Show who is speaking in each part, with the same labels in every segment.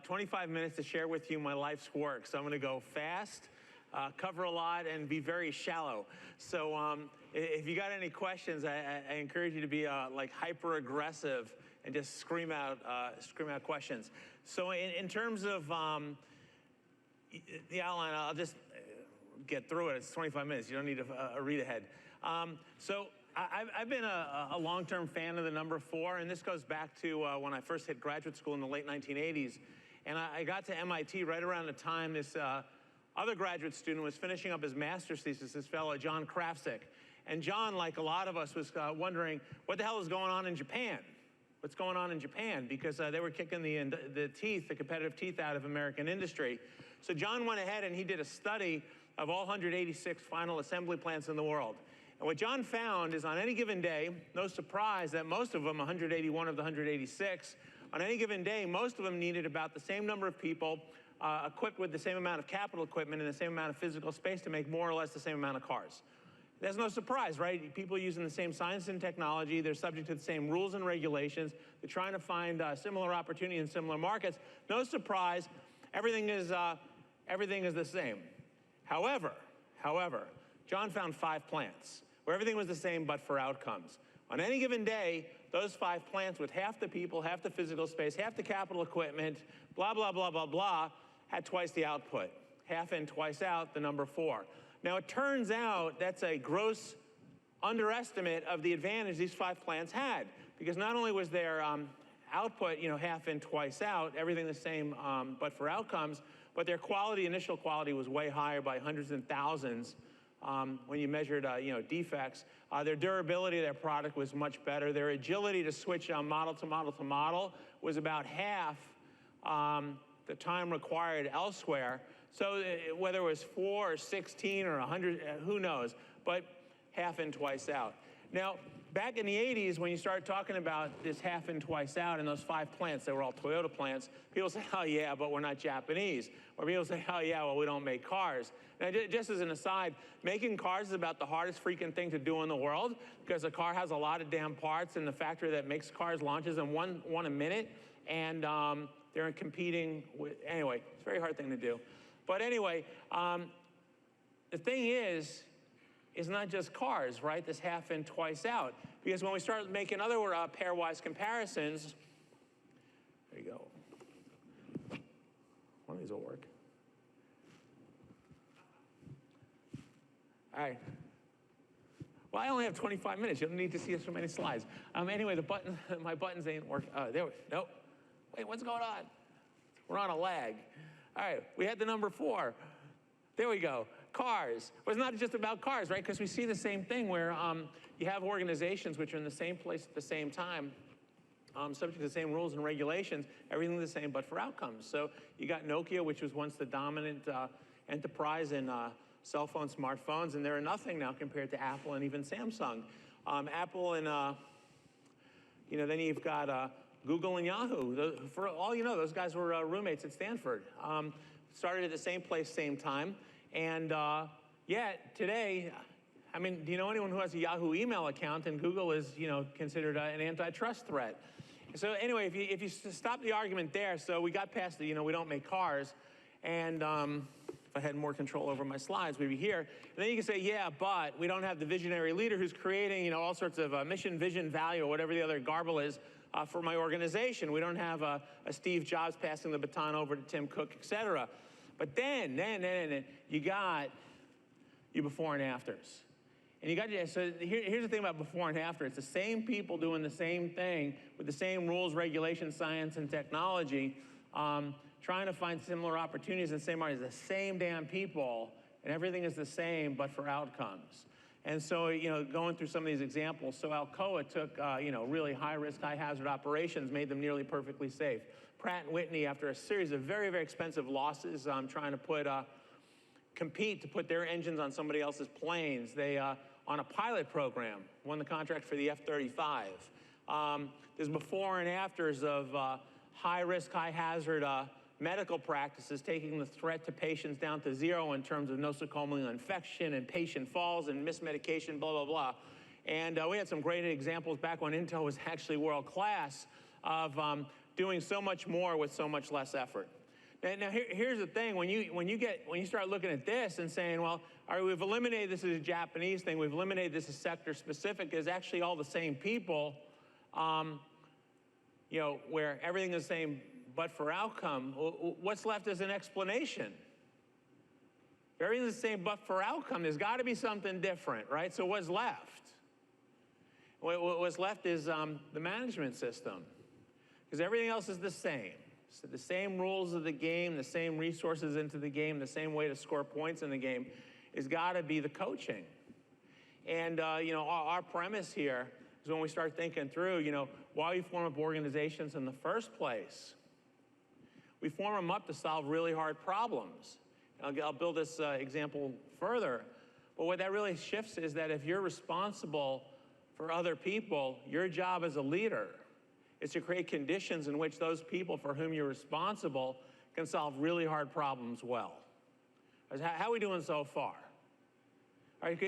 Speaker 1: 25 minutes to share with you my life's work. So I'm going to go fast, cover a lot, and be very shallow. So if you got any questions, I encourage you to be like hyper aggressive and just scream out questions. So in terms of the outline, I'll just get through it. It's 25 minutes. You don't need to read ahead. So I've been a long-term fan of the number 4, and this goes back to when I first hit graduate school in the late 1980s. And I got to MIT right around the time this other graduate student was finishing up his master's thesis, this fellow, John Krafcik. And John, like a lot of us, was wondering, what the hell is going on in Japan? What's going on in Japan? Because they were kicking the competitive teeth out of American industry. So John went ahead and he did a study of all 186 final assembly plants in the world. And what John found is on any given day, no surprise that most of them, 181 of the 186, on any given day, most of them needed about the same number of people equipped with the same amount of capital equipment and the same amount of physical space to make more or less the same amount of cars. That's no surprise, right? People using the same science and technology, they're subject to the same rules and regulations, they're trying to find similar opportunity in similar markets. No surprise, everything is the same. However, John found 5 plants where everything was the same but for outcomes. On any given day, those 5 plants with half the people, half the physical space, half the capital equipment, blah, blah, blah, blah, blah, had twice the output. Half in, twice out, the number 4. Now, it turns out that's a gross underestimate of the advantage these 5 plants had, because not only was their output, half in, twice out, everything the same but for outcomes, but their quality, initial quality, was way higher by hundreds and thousands when you measured, defects. Their durability of their product was much better. Their agility to switch model to model to model was about half the time required elsewhere. So whether it was 4 or 16 or 100, who knows, but half in, twice out. Now, back in the 80s, when you start talking about this half in, twice out and those 5 plants, they were all Toyota plants, people say, oh yeah, but we're not Japanese. Or people say, oh yeah, well, we don't make cars. Now, just as an aside, making cars is about the hardest freaking thing to do in the world, because a car has a lot of damn parts, and the factory that makes cars launches them one a minute, and they're competing with, anyway, it's a very hard thing to do. But anyway, the thing is, it's not just cars, right? This half in, twice out. Because when we start making other pairwise comparisons, there you go. One of these will work. All right. Well, I only have 25 minutes. You don't need to see so many slides. Anyway, my buttons ain't working. Nope. Wait, what's going on? We're on a lag. All right, we had the number 4. There we go. Cars. But it's not just about cars, right? Because we see the same thing where you have organizations which are in the same place at the same time, subject to the same rules and regulations, everything the same but for outcomes. So you got Nokia, which was once the dominant enterprise in cell phone, smartphones, and they're nothing now compared to Apple and even Samsung. Apple and, then you've got Google and Yahoo. For all you know, those guys were roommates at Stanford. Started at the same place, same time. And yet, today, I mean, do you know anyone who has a Yahoo email account? And Google is, considered an antitrust threat. So anyway, if you stop the argument there, so we got past the, we don't make cars. And if I had more control over my slides, we'd be here. And then you can say, yeah, but we don't have the visionary leader who's creating, all sorts of mission, vision, value, or whatever the other garble is for my organization. We don't have a Steve Jobs passing the baton over to Tim Cook, et cetera. But then you got your before and afters. And you got so here's the thing about before and after. It's the same people doing the same thing with the same rules, regulations, science, and technology, trying to find similar opportunities in the same areas. The same damn people, and everything is the same, but for outcomes. And so, going through some of these examples, so Alcoa took, really high-risk, high-hazard operations, made them nearly perfectly safe. Pratt & Whitney, after a series of very, very expensive losses, trying to compete to put their engines on somebody else's planes, they, on a pilot program, won the contract for the F-35. There's before and afters of high-risk, high-hazard medical practices, taking the threat to patients down to 0 in terms of nosocomial infection and patient falls and mismedication, blah, blah, blah. And we had some great examples back when Intel was actually world-class of doing so much more with so much less effort. Now here's the thing, when you start looking at this and saying, well, all right, we've eliminated this as a Japanese thing, we've eliminated this as sector specific, it's actually all the same people, you know, where everything is the same but for outcome, what's left is an explanation. If everything's the same but for outcome, there's got to be something different, right? So what's left? What's left is the management system, because everything else is the same. So the same rules of the game, the same resources into the game, the same way to score points in the game has got to be the coaching. And you know, our premise here is when we start thinking through, you know, why we form up organizations in the first place. We form them up to solve really hard problems. I'll build this example further. But what that really shifts is that if you're responsible for other people, your job as a leader is to create conditions in which those people for whom you're responsible can solve really hard problems well. How are we doing so far? All right,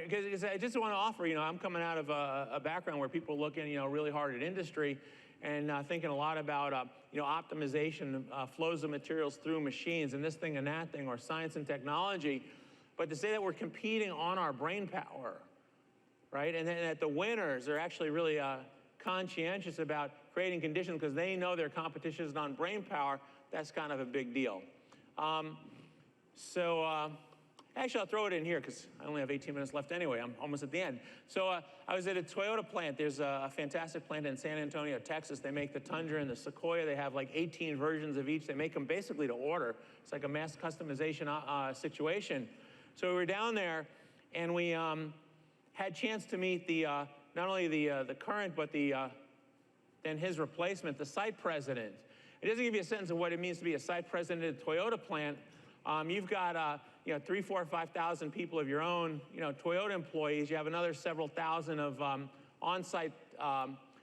Speaker 1: because I just want to offer, you know, I'm coming out of a background where people are looking, you know, really hard at industry and thinking a lot about, you know, optimization, flows of materials through machines and this thing and that thing, or science and technology. But to say that we're competing on our brain power, right, and that the winners are actually really conscientious about creating conditions because they know their competition is on brain power, that's kind of a big deal. Actually, I'll throw it in here because I only have 18 minutes left anyway. I'm almost at the end. So I was at a Toyota plant. There's a fantastic plant in San Antonio, Texas. They make the Tundra and the Sequoia. They have like 18 versions of each. They make them basically to order. It's like a mass customization situation. So we were down there, and we had a chance to meet the not only the current, but then his replacement, the site president. It doesn't give you a sense of what it means to be a site president at a Toyota plant. You've got you know, 3,000, 4,000, 5,000 people of your own, you know, Toyota employees. You have another several thousand of on-site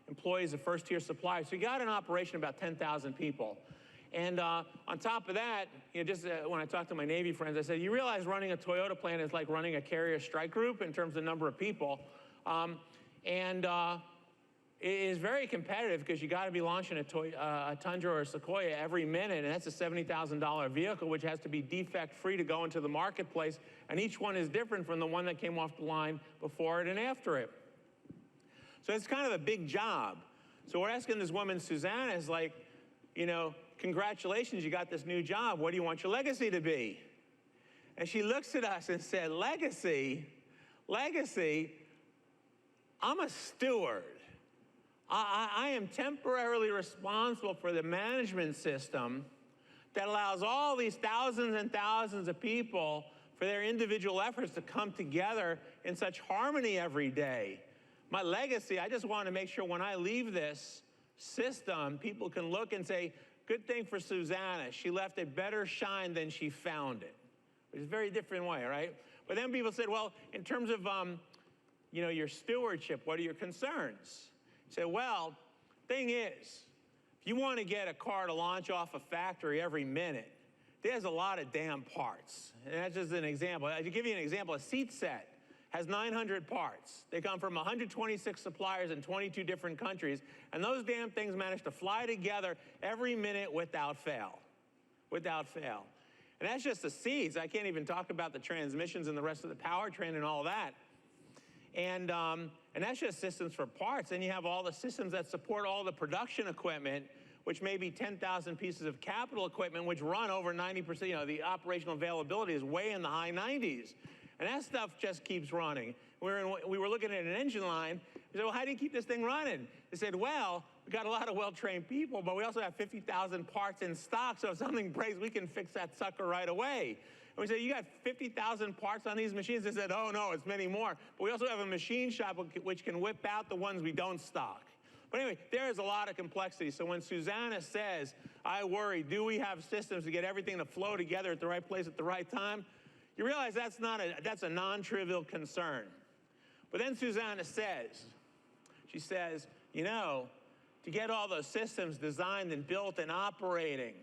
Speaker 1: employees of first-tier suppliers. So you got an operation about 10,000 people. And on top of that, you know, just when I talked to my Navy friends, I said, you realize running a Toyota plant is like running a carrier strike group in terms of number of people. It is very competitive because you got to be launching a Tundra or a Sequoia every minute, and that's a $70,000 vehicle, which has to be defect-free to go into the marketplace, and each one is different from the one that came off the line before it and after it. So it's kind of a big job. So we're asking this woman, Susanna, is like, you know, congratulations, you got this new job. What do you want your legacy to be? And she looks at us and said, legacy? Legacy? I'm a steward. I am temporarily responsible for the management system that allows all these thousands and thousands of people for their individual efforts to come together in such harmony every day. My legacy, I just want to make sure when I leave this system, people can look and say, good thing for Susanna, she left a better shine than she found it. Which is a very different way, right? But then people said, well, in terms of you know, your stewardship, what are your concerns? You say, well, thing is, if you want to get a car to launch off a factory every minute, there's a lot of damn parts. And that's just an example. To give you an example, a seat set has 900 parts. They come from 126 suppliers in 22 different countries, and those damn things manage to fly together every minute without fail. Without fail. And that's just the seats. I can't even talk about the transmissions and the rest of the powertrain and all that. And that's just systems for parts. Then you have all the systems that support all the production equipment, which may be 10,000 pieces of capital equipment, which run over 90%. You know, the operational availability is way in the high 90s. And that stuff just keeps running. We were looking at an engine line. We said, well, how do you keep this thing running? They said, well, we got a lot of well-trained people, but we also have 50,000 parts in stock, so if something breaks, we can fix that sucker right away. And we said, you got 50,000 parts on these machines? They said, oh, no, it's many more. But we also have a machine shop which can whip out the ones we don't stock. But anyway, there is a lot of complexity. So when Susanna says, I worry, do we have systems to get everything to flow together at the right place at the right time? You realize that's a non-trivial concern. But then Susanna says, she says, you know, to get all those systems designed and built and operating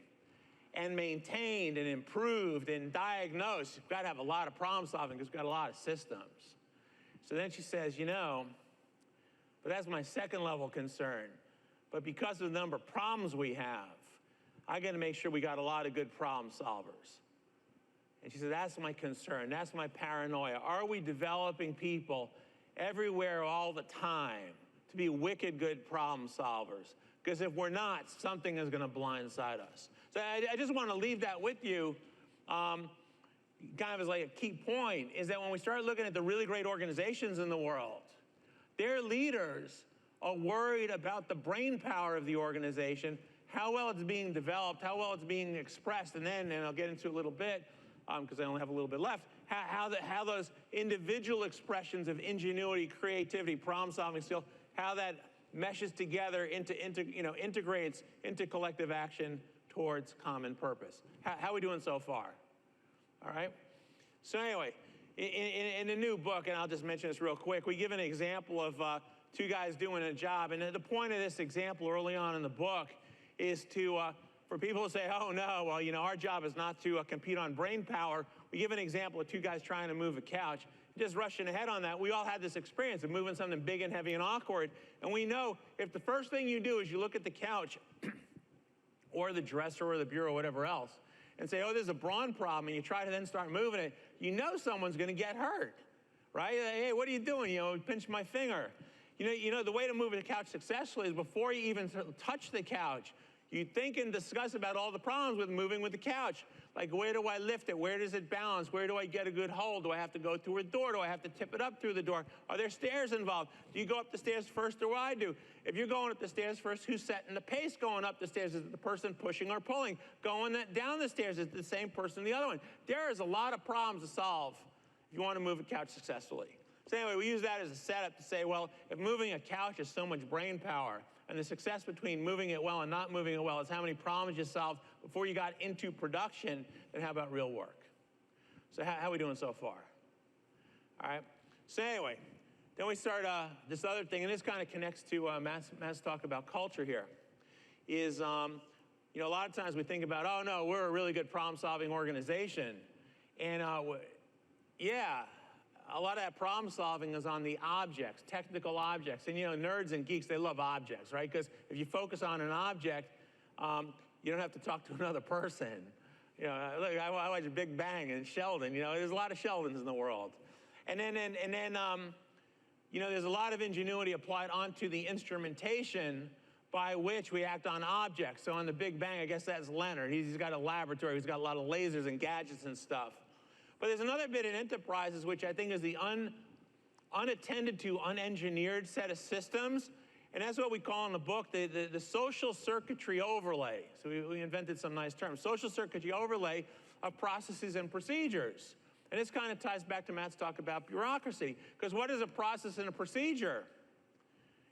Speaker 1: and maintained and improved and diagnosed, you've got to have a lot of problem solving because we've got a lot of systems. So then she says, you know, but that's my second level concern. but because of the number of problems we have, I got to make sure we got a lot of good problem solvers. And she said, that's my concern. That's my paranoia. Are we developing people everywhere all the time to be wicked good problem solvers? Because if we're not, something is going to blindside us. So I just want to leave that with you, kind of as like a key point, is that when we start looking at the really great organizations in the world, their leaders are worried about the brain power of the organization, how well it's being developed, how well it's being expressed, and then, and I'll get into a little bit, because I only have a little bit left, how those individual expressions of ingenuity, creativity, problem-solving skill, how that meshes together integrates into collective action towards common purpose. How are we doing so far? All right? So anyway, in the new book, and I'll just mention this real quick, we give an example of two guys doing a job, and the point of this example early on in the book is for people to say, oh no, well, our job is not to compete on brain power. We give an example of two guys trying to move a couch. Just rushing ahead on that, we all had this experience of moving something big and heavy and awkward, and we know if the first thing you do is you look at the couch or the dresser or the bureau or whatever else and say, oh, there's a brawn problem, and you try to then start moving it, you know someone's going to get hurt, right? Hey, what are you doing? Pinch my finger. The way to move a couch successfully is before you even touch the couch, you think and discuss about all the problems with moving with the couch. Like, where do I lift it? Where does it balance? Where do I get a good hold? Do I have to go through a door? Do I have to tip it up through the door? Are there stairs involved? Do you go up the stairs first or what I do? If you're going up the stairs first, who's setting the pace going up the stairs? Is it the person pushing or pulling? Going down the stairs, is it the same person the other one? There is a lot of problems to solve if you want to move a couch successfully. So anyway, we use that as a setup to say, well, if moving a couch is so much brain power, and the success between moving it well and not moving it well is how many problems you solved before you got into production, then how about real work? So how are we doing so far? All right. So anyway, then we start this other thing, and this kind of connects to Matt's talk about culture here, is a lot of times we think about, oh no, we're a really good problem-solving organization. And yeah, a lot of that problem solving is on the objects, technical objects. And nerds and geeks, they love objects, right? Because if you focus on an object, you don't have to talk to another person. Look, I watch Big Bang and Sheldon. There's a lot of Sheldons in the world. And then there's a lot of ingenuity applied onto the instrumentation by which we act on objects. So on the Big Bang, I guess that's Leonard. He's got a laboratory. He's got a lot of lasers and gadgets and stuff. But there's another bit in enterprises, which I think is the unattended to, unengineered set of systems. And that's what we call in the book the social circuitry overlay. So we invented some nice terms. Social circuitry overlay of processes and procedures. And this kind of ties back to Matt's talk about bureaucracy. Because what is a process and a procedure?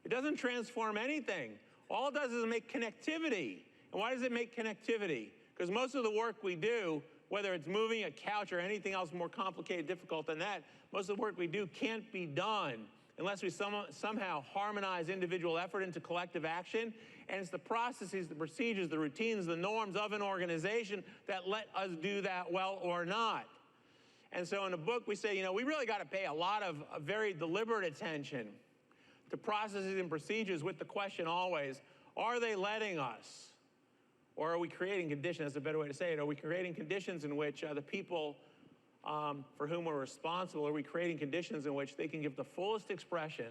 Speaker 1: It doesn't transform anything. All it does is make connectivity. And why does it make connectivity? Because most of the work we do, whether it's moving a couch or anything else more complicated, difficult than that, most of the work we do can't be done unless we somehow harmonize individual effort into collective action. And it's the processes, the procedures, the routines, the norms of an organization that let us do that well or not. And so in the book, we say, we really got to pay a lot of very deliberate attention to processes and procedures with the question always, are they letting us? Or are we creating conditions, that's a better way to say it, are we creating conditions in which the people for whom we're responsible, are we creating conditions in which they can give the fullest expression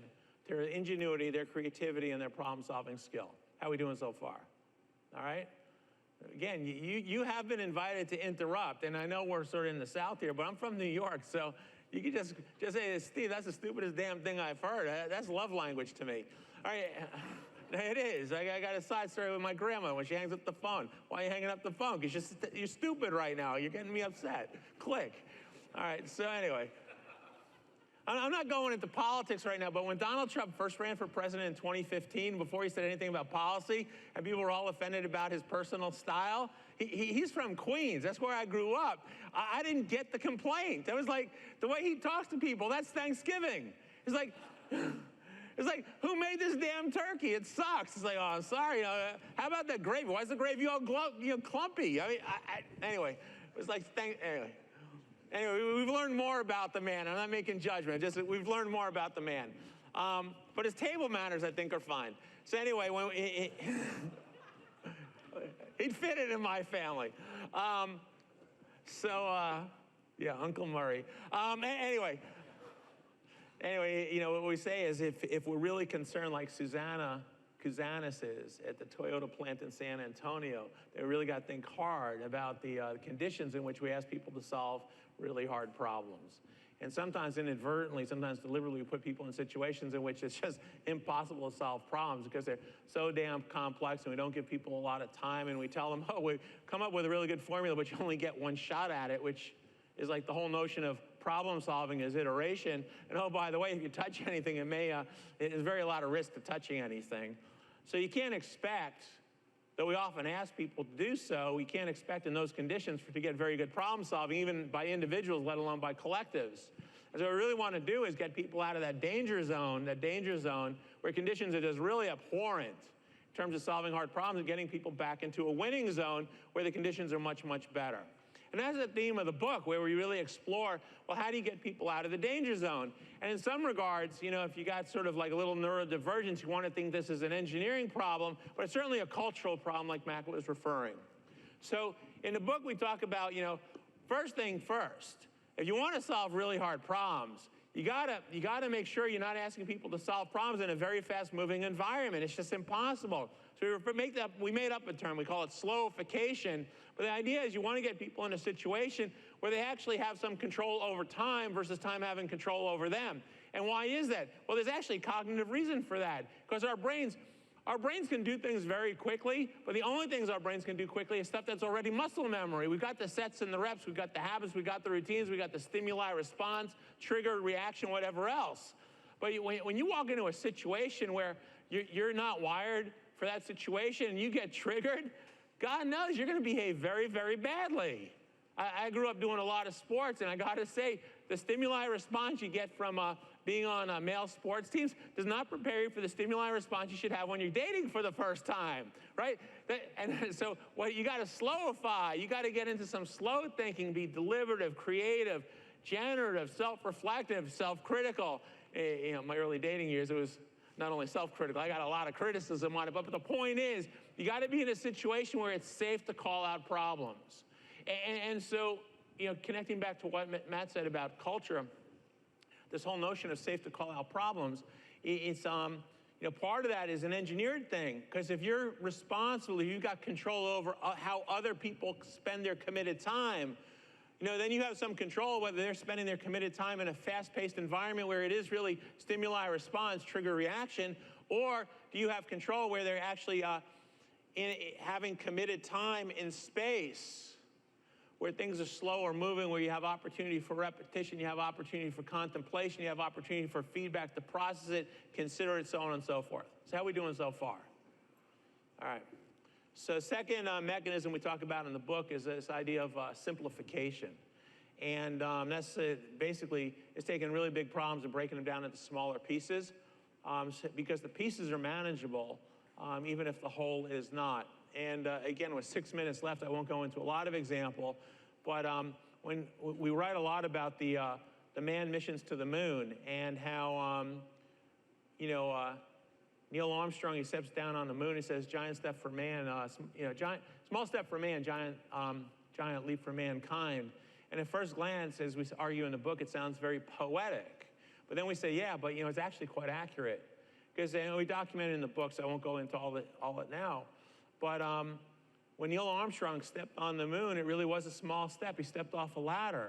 Speaker 1: to their ingenuity, their creativity, and their problem-solving skill? How are we doing so far? All right? Again, you have been invited to interrupt, and I know we're sort of in the South here, but I'm from New York, so you can just say, Steve, that's the stupidest damn thing I've heard. That's love language to me. All right. It is. I got a side story with my grandma when she hangs up the phone. Why are you hanging up the phone? Because you're stupid right now. You're getting me upset. Click. All right, so anyway. I'm not going into politics right now, but when Donald Trump first ran for president in 2015, before he said anything about policy, and people were all offended about his personal style, he's from Queens. That's where I grew up. I didn't get the complaint. That was like, the way he talks to people, that's Thanksgiving. It's like, who made this damn turkey? It sucks. It's like, oh, I'm sorry. How about that gravy? Why is the gravy all clumpy? I mean, anyway, it was like, Anyway, we've learned more about the man. I'm not making judgment. Just we've learned more about the man. But his table manners, I think, are fine. So anyway, he'd fit it in my family. Yeah, Uncle Murray. Anyway, you know, what we say is if we're really concerned like Susanna Kouzanis is at the Toyota plant in San Antonio, they really got to think hard about the conditions in which we ask people to solve really hard problems. And sometimes inadvertently, sometimes deliberately, we put people in situations in which it's just impossible to solve problems because they're so damn complex, and we don't give people a lot of time, and we tell them, oh, we come up with a really good formula, but you only get one shot at it, which is like the whole notion of problem solving is iteration. And oh, by the way, if you touch anything, there's very a lot of risk to touching anything. So you can't expect, though we often ask people to do so, we can't expect in those conditions to get very good problem solving, even by individuals, let alone by collectives. And so what we really want to do is get people out of that danger zone where conditions are just really abhorrent in terms of solving hard problems, and getting people back into a winning zone where the conditions are much, much better. And that's the theme of the book, where we really explore, well, how do you get people out of the danger zone? And in some regards, you know, if you got sort of like a little neurodivergence, you want to think this is an engineering problem, but it's certainly a cultural problem like Matt was referring. So in the book, we talk about, you know, first thing first, if you want to solve really hard problems, you gotta make sure you're not asking people to solve problems in a very fast-moving environment. It's just impossible. So we made up a term. We call it slowification. But the idea is you want to get people in a situation where they actually have some control over time versus time having control over them. And why is that? Well, there's actually cognitive reason for that. Because our brains can do things very quickly, but the only things our brains can do quickly is stuff that's already muscle memory. We've got the sets and the reps, we've got the habits, we've got the routines, we've got the stimuli response, trigger, reaction, whatever else. But when you walk into a situation where you're not wired for that situation and you get triggered, God knows you're going to behave very, very badly. I grew up doing a lot of sports, and I got to say, the stimuli response you get from being on male sports teams does not prepare you for the stimuli response you should have when you're dating for the first time, right? And so you got to slowify. You got to get into some slow thinking, be deliberative, creative, generative, self-reflective, self-critical. You know, my early dating years, it was not only self-critical, I got a lot of criticism on it, but the point is, you got to be in a situation where it's safe to call out problems. And so, you know, connecting back to what Matt said about culture, this whole notion of safe to call out problems, it's, you know, part of that is an engineered thing, because if you're responsible, you've got control over how other people spend their committed time, you know, then you have some control whether they're spending their committed time in a fast-paced environment where it is really stimuli response, trigger reaction, or do you have control where they're actually having committed time in space, where things are slow or moving, where you have opportunity for repetition, you have opportunity for contemplation, you have opportunity for feedback to process it, consider it, so on and so forth. So how are we doing so far? All right. So second mechanism we talk about in the book is this idea of simplification. And that's basically, it's taking really big problems and breaking them down into smaller pieces, because the pieces are manageable, even if the whole is not. And again, with 6 minutes left, I won't go into a lot of example, but when we write a lot about the manned missions to the moon and how, you know, Neil Armstrong, he steps down on the moon, he says, giant step for man, you know, small step for man, giant leap for mankind. And at first glance, as we argue in the book, it sounds very poetic. But then we say, yeah, but you know, it's actually quite accurate. Because you know, we document it in the book, so I won't go into all it now. But when Neil Armstrong stepped on the moon, it really was a small step. He stepped off a ladder.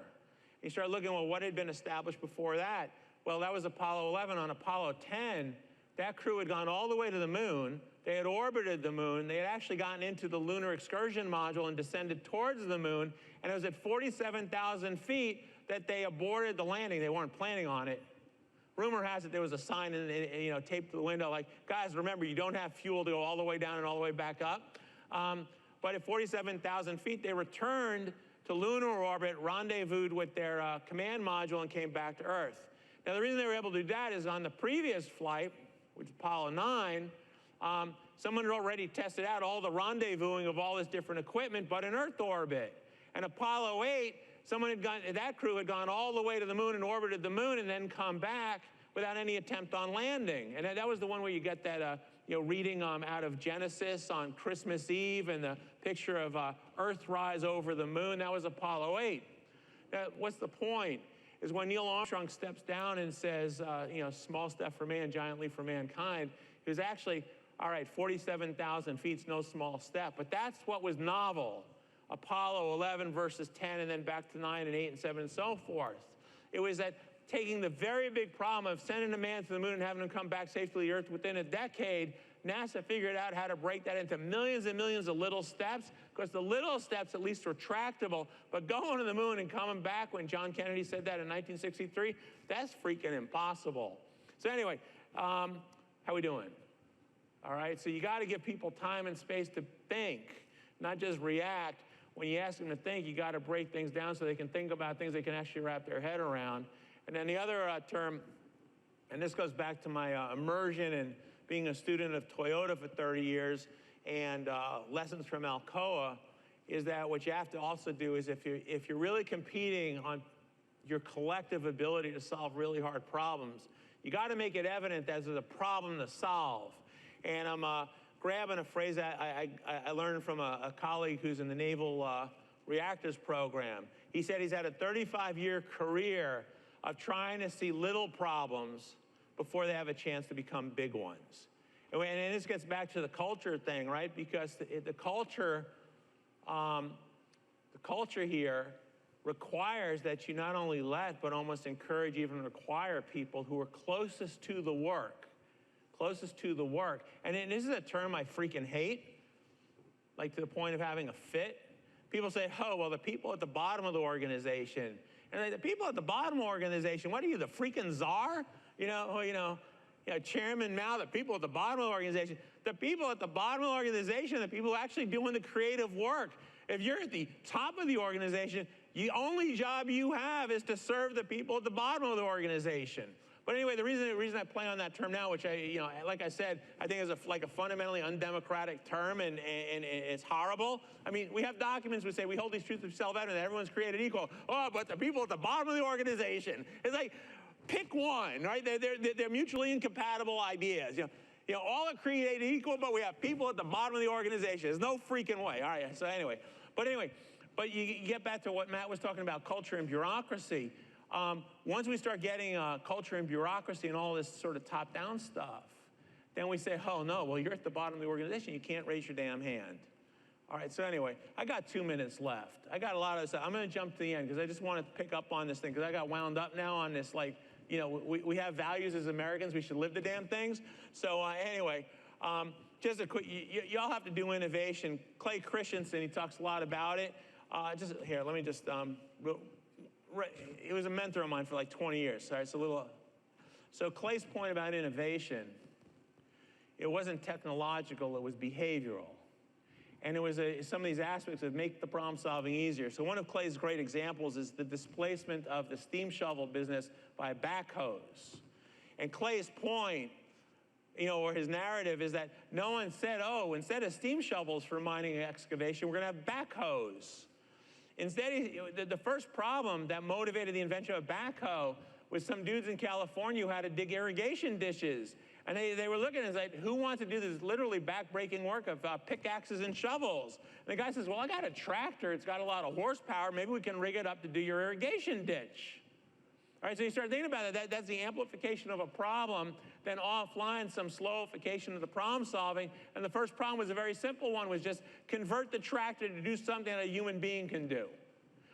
Speaker 1: He started looking, well, what had been established before that? Well, that was Apollo 11. On Apollo 10, that crew had gone all the way to the moon. They had orbited the moon. They had actually gotten into the lunar excursion module and descended towards the moon. And it was at 47,000 feet that they aborted the landing. They weren't planning on it. Rumor has it there was a sign, you know, taped to the window like, guys, remember, you don't have fuel to go all the way down and all the way back up. But at 47,000 feet, they returned to lunar orbit, rendezvoused with their command module, and came back to Earth. Now, the reason they were able to do that is on the previous flight, which is Apollo 9, someone had already tested out all the rendezvousing of all this different equipment, but in Earth orbit. And Apollo 8, that crew had gone all the way to the moon and orbited the moon and then come back without any attempt on landing. And that was the one where you get that, reading out of Genesis on Christmas Eve and the picture of Earthrise over the moon. That was Apollo 8. What's the point? Is when Neil Armstrong steps down and says, small step for man, giant leap for mankind, it was actually, all right, 47,000 feet's no small step. But that's what was novel. Apollo 11 verses 10, and then back to 9 and 8 and 7 and so forth. It was that taking the very big problem of sending a man to the moon and having him come back safely to the Earth within a decade, NASA figured out how to break that into millions and millions of little steps, because the little steps at least were tractable, but going to the moon and coming back, when John Kennedy said that in 1963, that's freaking impossible. So anyway, how we doing? All right, so you got to give people time and space to think, not just react. When you ask them to think, you got to break things down so they can think about things they can actually wrap their head around. And then the other term, and this goes back to my immersion and being a student of Toyota for 30 years and lessons from Alcoa, is that what you have to also do is if you're really competing on your collective ability to solve really hard problems, you got to make it evident that there's a problem to solve. And I'm grabbing a phrase I learned from a colleague who's in the Naval Reactors program. He said he's had a 35-year career of trying to see little problems before they have a chance to become big ones. And this gets back to the culture thing, right? Because the culture here requires that you not only let, but almost encourage, even require people who are closest to the work. And this is a term I freaking hate, like to the point of having a fit. People say, oh, well, the people at the bottom of the organization. And the people at the bottom of the organization, what are you, the freaking czar? Chairman Mao, the people at the bottom of the organization. The people at the bottom of the organization, the people actually doing the creative work. If you're at the top of the organization, the only job you have is to serve the people at the bottom of the organization. But anyway, the reason I play on that term now, which like I said, I think is like a fundamentally undemocratic term, and it's horrible. I mean, we have documents which say we hold these truths of self-evident that everyone's created equal. Oh, but the people at the bottom of the organization. It's like, pick one, right? They're mutually incompatible ideas. All are created equal, but we have people at the bottom of the organization. There's no freaking way. All right. So anyway, but you get back to what Matt was talking about, culture and bureaucracy. Once we start getting culture and bureaucracy and all this sort of top-down stuff, then we say, oh, no, well, you're at the bottom of the organization. You can't raise your damn hand. All right, so anyway, I got 2 minutes left. I got a lot of stuff. I'm going to jump to the end because I just want to pick up on this thing because I got wound up now on this, like, we have values as Americans. We should live the damn things. So anyway, just a quick, y'all have to do innovation. Clay Christensen, he talks a lot about it. Let me just, it was a mentor of mine for like 20 years. Sorry, it's a little. So Clay's point about innovation, it wasn't technological, it was behavioral. And it was some of these aspects that make the problem solving easier. So one of Clay's great examples is the displacement of the steam shovel business by backhoes. And Clay's point, or his narrative is that no one said, oh, instead of steam shovels for mining and excavation, we're going to have backhoes. Instead, the first problem that motivated the invention of a backhoe was some dudes in California who had to dig irrigation ditches. And they were looking and said, who wants to do this literally back-breaking work of pickaxes and shovels? And the guy says, well, I got a tractor. It's got a lot of horsepower. Maybe we can rig it up to do your irrigation ditch. All right, so you start thinking about it. That's the amplification of a problem. Then offline, some slowification of the problem solving. And the first problem was a very simple one, was just convert the tractor to do something that a human being can do.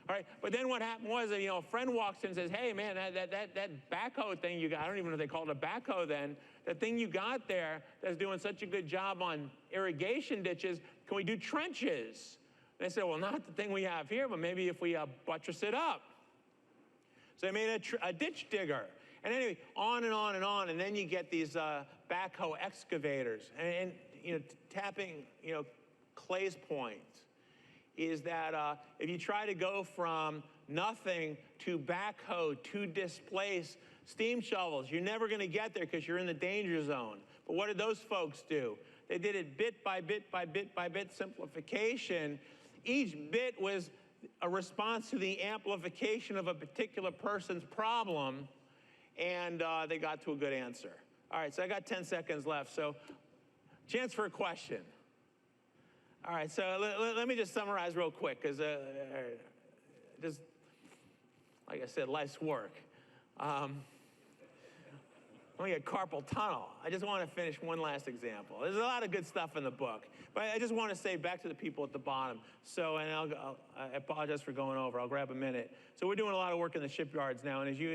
Speaker 1: All right, but then what happened was that, a friend walks in and says, hey, man, that backhoe thing you got, I don't even know if they called it a backhoe then, that thing you got there that's doing such a good job on irrigation ditches, can we do trenches? And they said, well, not the thing we have here, but maybe if we buttress it up. So they made a ditch digger. And anyway, on and on and on, and then you get these backhoe excavators. And tapping, Clay's point is that if you try to go from nothing to backhoe to displace steam shovels, you're never going to get there because you're in the danger zone. But what did those folks do? They did it bit by bit by bit by bit simplification. Each bit was a response to the amplification of a particular person's problem, and they got to a good answer. All right, so I got 10 seconds left. So Chance for a question. All right, so let me just summarize real quick, because just, like I said, life's work. Let me get carpal tunnel. I just want to finish one last example. There's a lot of good stuff in the book, but I just want to say back to the people at the bottom. So, and I apologize for going over. I'll grab a minute. So we're doing a lot of work in the shipyards now, and as you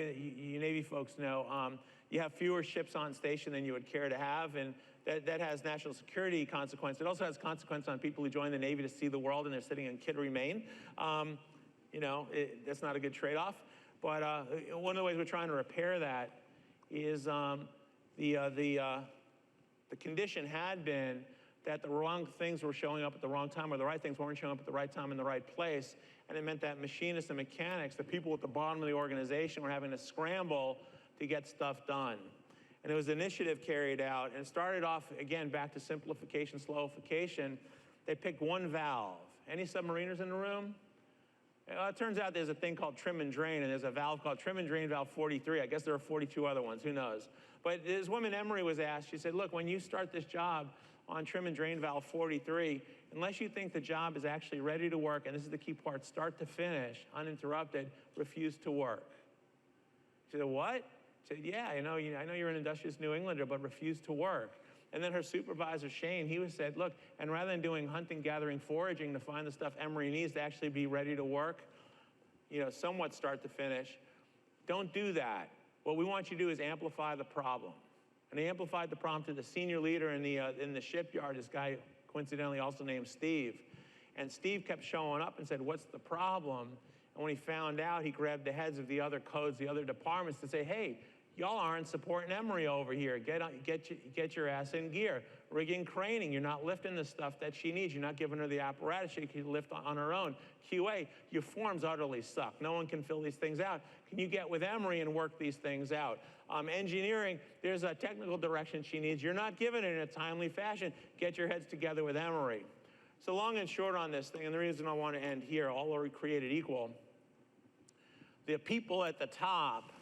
Speaker 1: Navy folks know, you have fewer ships on station than you would care to have, and that has national security consequences. It also has consequences on people who join the Navy to see the world, and they're sitting in Kittery, Maine. You know, that's not a good trade-off. But one of the ways we're trying to repair that is the condition had been that the wrong things were showing up at the wrong time, or the right things weren't showing up at the right time in the right place. And it meant that machinists and mechanics, the people at the bottom of the organization, were having to scramble to get stuff done. And it was an initiative carried out, and it started off, again, back to simplification, slowification. They picked one valve. Any submariners in the room? It turns out there's a thing called trim and drain, and there's a valve called trim and drain valve 43. I guess there are 42 other ones, who knows? But this woman, Emery, was asked, she said, look, when you start this job on trim and drain valve 43, unless you think the job is actually ready to work, and this is the key part, start to finish, uninterrupted, refuse to work. She said, what? She said, yeah, I know you're an industrious New Englander, but refuse to work. And then her supervisor, Shane, he said, look, and rather than doing hunting, gathering, foraging to find the stuff Emery needs to actually be ready to work, you know, somewhat start to finish, don't do that. What we want you to do is amplify the problem. And he amplified the problem to the senior leader in the shipyard, this guy coincidentally also named Steve. And Steve kept showing up and said, what's the problem? And when he found out, he grabbed the heads of the other codes, the other departments, to say, hey, y'all aren't supporting Emery over here. Get your ass in gear. Rigging, craning, you're not lifting the stuff that she needs. You're not giving her the apparatus she can lift on her own. QA, your forms utterly suck. No one can fill these things out. Can you get with Emery and work these things out? Engineering, there's a technical direction she needs. You're not giving it in a timely fashion. Get your heads together with Emery. So long and short on this thing, and the reason I want to end here, all are created equal. The people at the top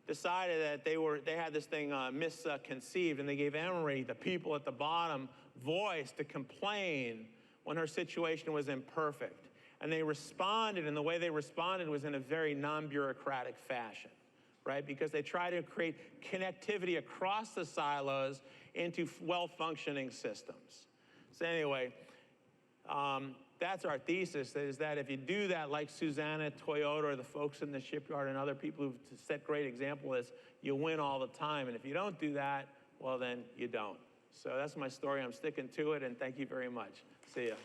Speaker 1: decided that they had this thing misconceived, and they gave Emery, the people at the bottom, voice to complain when her situation was imperfect. And they responded, and the way they responded was in a very non-bureaucratic fashion, right? Because they try to create connectivity across the silos into well-functioning systems. So anyway, that's our thesis, is that if you do that, like Susanna, Toyota, or the folks in the shipyard and other people who've set great examples, you win all the time. And if you don't do that, well, then you don't. So that's my story. I'm sticking to it, and thank you very much. See ya.